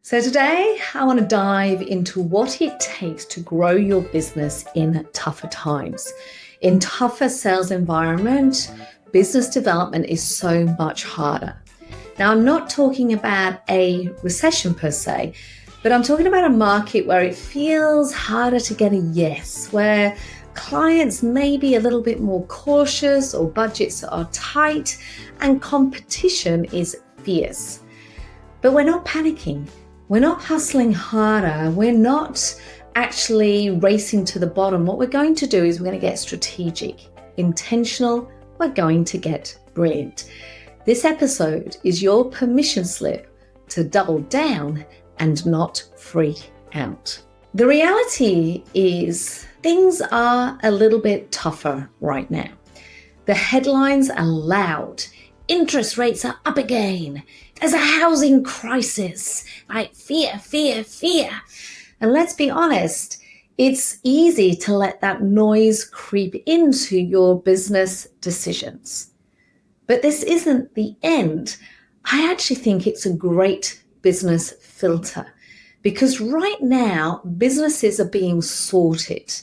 So today I want to dive into what it takes to grow your business in tougher times. In tougher sales environment, business development is so much harder. Now, I'm not talking about a recession per se, but I'm talking about a market where it feels harder to get a yes, where clients may be a little bit more cautious or budgets are tight and competition is fierce. But we're not panicking. We're not hustling harder. We're not actually racing to the bottom. What we're going to do is we're going to get strategic, intentional. We're going to get brilliant. This episode is your permission slip to double down and not freak out. The reality is things are a little bit tougher right now. The headlines are loud. Interest rates are up again. There's a housing crisis. Like fear, fear, fear. And let's be honest, it's easy to let that noise creep into your business decisions. But this isn't the end. I actually think it's a great business filter because right now businesses are being sorted.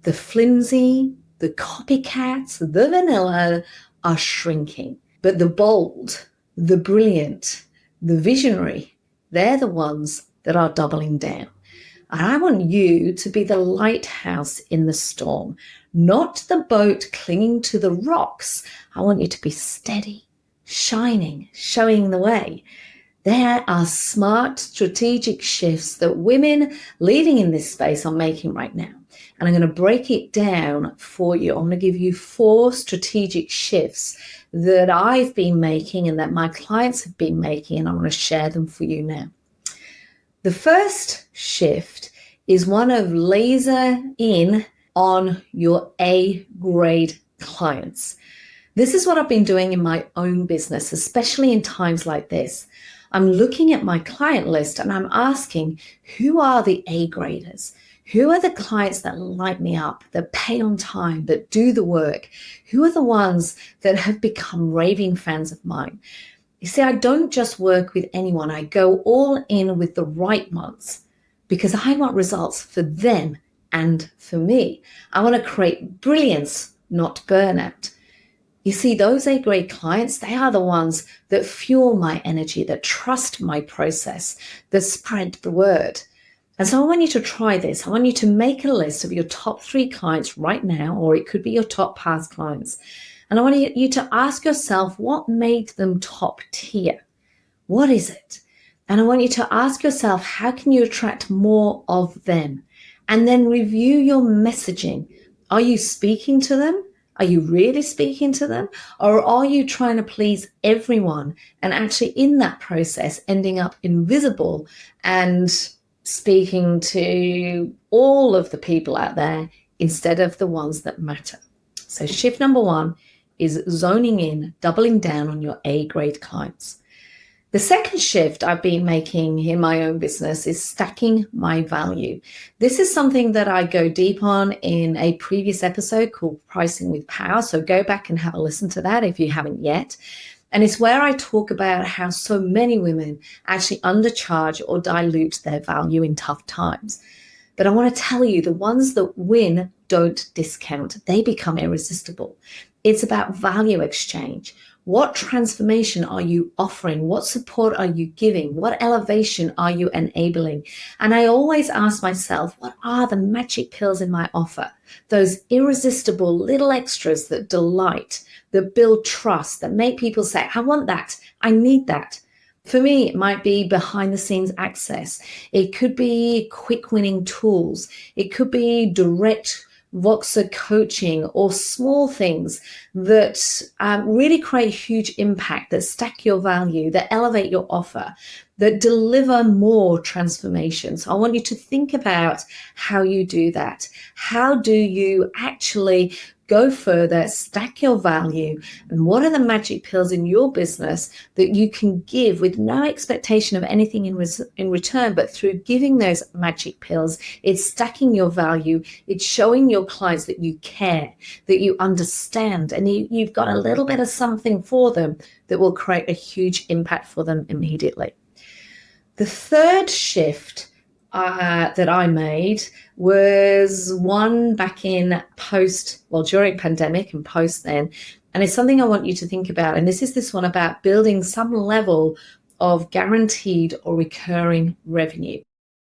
The flimsy, the copycats, the vanilla are shrinking. But the bold, the brilliant, the visionary, they're the ones that are doubling down. And I want you to be the lighthouse in the storm, not the boat clinging to the rocks. I want you to be steady, shining, showing the way. There are smart, strategic shifts that women leading in this space are making right now. And I'm going to break it down for you. I'm going to give you 4 strategic shifts that I've been making and that my clients have been making, and I'm going to share them for you now. The first shift is one of laser in on your A-grade clients. This is what I've been doing in my own business, especially in times like this. I'm looking at my client list and I'm asking, who are the A-graders? Who are the clients that light me up, that pay on time, that do the work? Who are the ones that have become raving fans of mine? You see, I don't just work with anyone. I go all in with the right ones because I want results for them and for me. I want to create brilliance, not burnout. You see, those A-grade clients, they are the ones that fuel my energy, that trust my process, that spread the word. And so I want you to try this. I want you to make a list of your top 3 clients right now, or it could be your top past clients. And I want you to ask yourself, what made them top tier? What is it? And I want you to ask yourself, how can you attract more of them? And then review your messaging. Are you speaking to them? Are you really speaking to them? Or are you trying to please everyone and actually in that process ending up invisible and speaking to all of the people out there instead of the ones that matter? So shift number 1 is zoning in, doubling down on your A-grade clients. The second shift I've been making in my own business is stacking my value. This is something that I go deep on in a previous episode called Pricing with Power. So go back and have a listen to that if you haven't yet. And it's where I talk about how so many women actually undercharge or dilute their value in tough times. But I want to tell you, the ones that win don't discount. They become irresistible. It's about value exchange. What transformation are you offering? What support are you giving? What elevation are you enabling? And I always ask myself, what are the magic pills in my offer? Those irresistible little extras that delight, that build trust, that make people say, I want that. I need that. For me, it might be behind the scenes access. It could be quick winning tools. It could be direct Voxer coaching or small things that really create huge impact, that stack your value, that elevate your offer, that deliver more transformation. So I want you to think about how you do that. How do you actually go further, stack your value, and what are the magic pills in your business that you can give with no expectation of anything in return, but through giving those magic pills, it's stacking your value, it's showing your clients that you care, that you understand, and you've got a little bit of something for them that will create a huge impact for them immediately. The third shift that I made was one back in during pandemic and post then. And it's something I want you to think about. And this one about building some level of guaranteed or recurring revenue.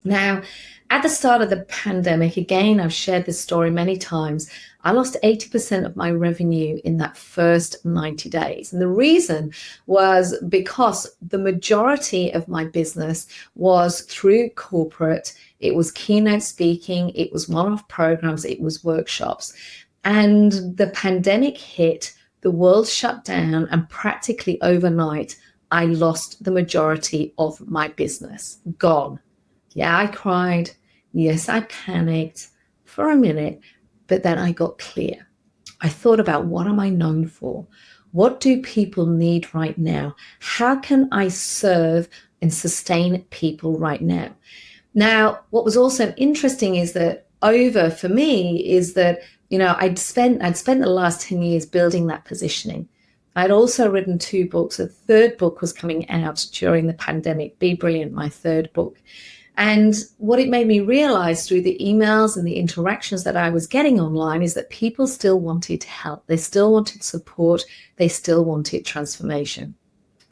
Now, at the start of the pandemic, again, I've shared this story many times. I lost 80% of my revenue in that first 90 days. And the reason was because the majority of my business was through corporate. It was keynote speaking, it was one-off programs, it was workshops. And the pandemic hit, the world shut down, and practically overnight, I lost the majority of my business. Gone. Yeah, I cried. Yes, I panicked for a minute, but then I got clear. I thought about, what am I known for? What do people need right now? How can I serve and sustain people right now? Now, what was also interesting is that for me is that, I'd spent the last 10 years building that positioning. I'd also written 2 books. A third book was coming out during the pandemic, Be Brilliant, my third book. And what it made me realize through the emails and the interactions that I was getting online is that people still wanted help. They still wanted support. They still wanted transformation.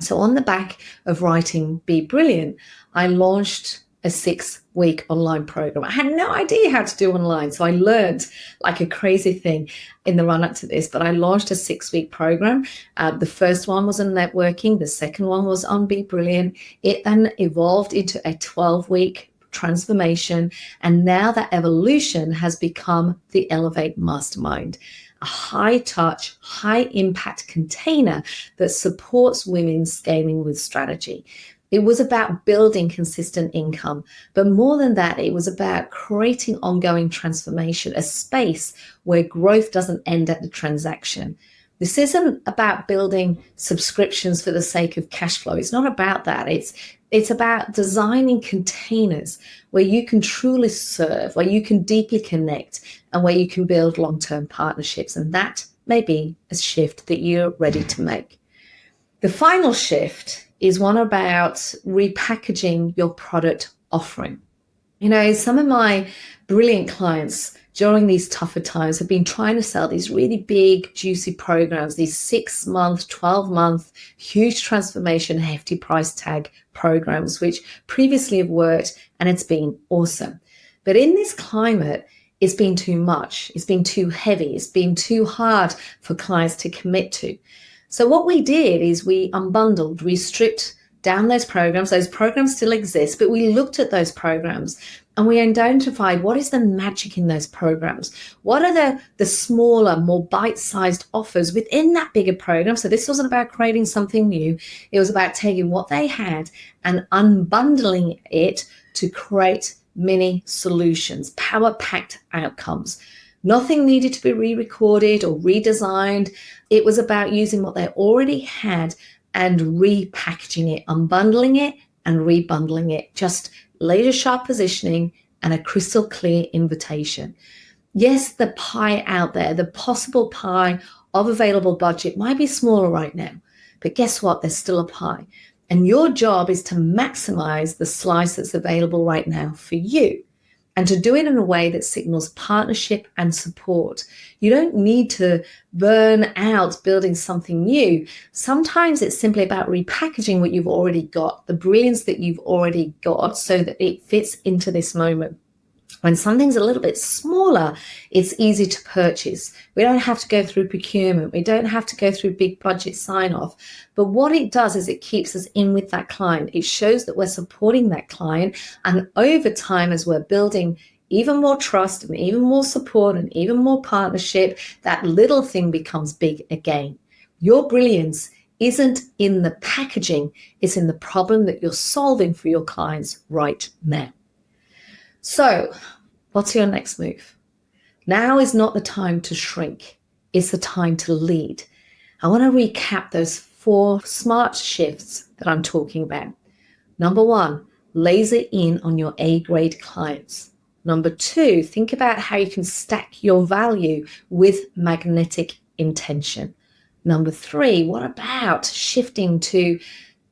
So on the back of writing Be Brilliant, I launched a 6-week online program. I had no idea how to do online. So I learned like a crazy thing in the run up to this, but I launched a 6-week program. The first one was on networking. The second one was on Be Brilliant. It then evolved into a 12-week transformation. And now that evolution has become the Elevate Mastermind, a high touch, high impact container that supports women scaling with strategy. It was about building consistent income, but more than that, it was about creating ongoing transformation, a space where growth doesn't end at the transaction. This isn't about building subscriptions for the sake of cash flow. It's not about that. It's about designing containers where you can truly serve, where you can deeply connect, and where you can build long-term partnerships. And that may be a shift that you're ready to make. The final shift is one about repackaging your product offering. Some of my brilliant clients during these tougher times have been trying to sell these really big, juicy programs, these 6-month, 12-month, huge transformation, hefty price tag programs, which previously have worked, and it's been awesome. But in this climate, it's been too much. It's been too heavy. It's been too hard for clients to commit to. So what we did is we unbundled, we stripped down those programs. Those programs still exist, but we looked at those programs and we identified what is the magic in those programs. What are the smaller, more bite-sized offers within that bigger program? So this wasn't about creating something new. It was about taking what they had and unbundling it to create mini solutions, power-packed outcomes. Nothing needed to be re-recorded or redesigned. It was about using what they already had and repackaging it, unbundling it and rebundling it. Just laser sharp positioning and a crystal clear invitation. Yes, the pie out there, the possible pie of available budget might be smaller right now, but guess what? There's still a pie. And your job is to maximize the slice that's available right now for you, and to do it in a way that signals partnership and support. You don't need to burn out building something new. Sometimes it's simply about repackaging what you've already got, the brilliance that you've already got, so that it fits into this moment. When something's a little bit smaller, it's easy to purchase. We don't have to go through procurement. We don't have to go through big budget sign-off. But what it does is it keeps us in with that client. It shows that we're supporting that client. And over time, as we're building even more trust and even more support and even more partnership, that little thing becomes big again. Your brilliance isn't in the packaging. It's in the problem that you're solving for your clients right now. So, what's your next move? Now is not the time to shrink. It's the time to lead. I want to recap those 4 smart shifts that I'm talking about. Number 1, laser in on your A-grade clients. Number 2, think about how you can stack your value with magnetic intention. Number 3, what about shifting to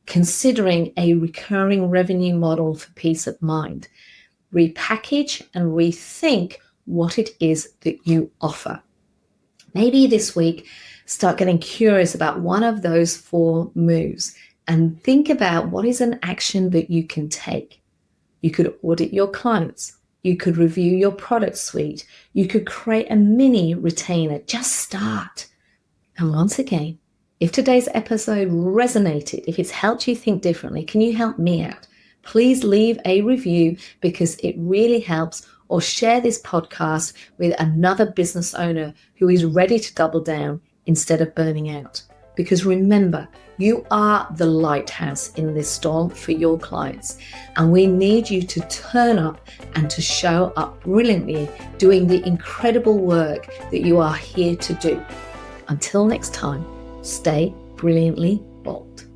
considering a recurring revenue model for peace of mind. Repackage and rethink what it is that you offer. Maybe this week, start getting curious about one of those 4 moves and think about what is an action that you can take. You could audit your clients. You could review your product suite. You could create a mini retainer. Just start. And once again, if today's episode resonated, if it's helped you think differently, can you help me out? Please leave a review because it really helps, or share this podcast with another business owner who is ready to double down instead of burning out. Because remember, you are the lighthouse in this storm for your clients, and we need you to turn up and to show up brilliantly, doing the incredible work that you are here to do. Until next time, stay brilliantly bold.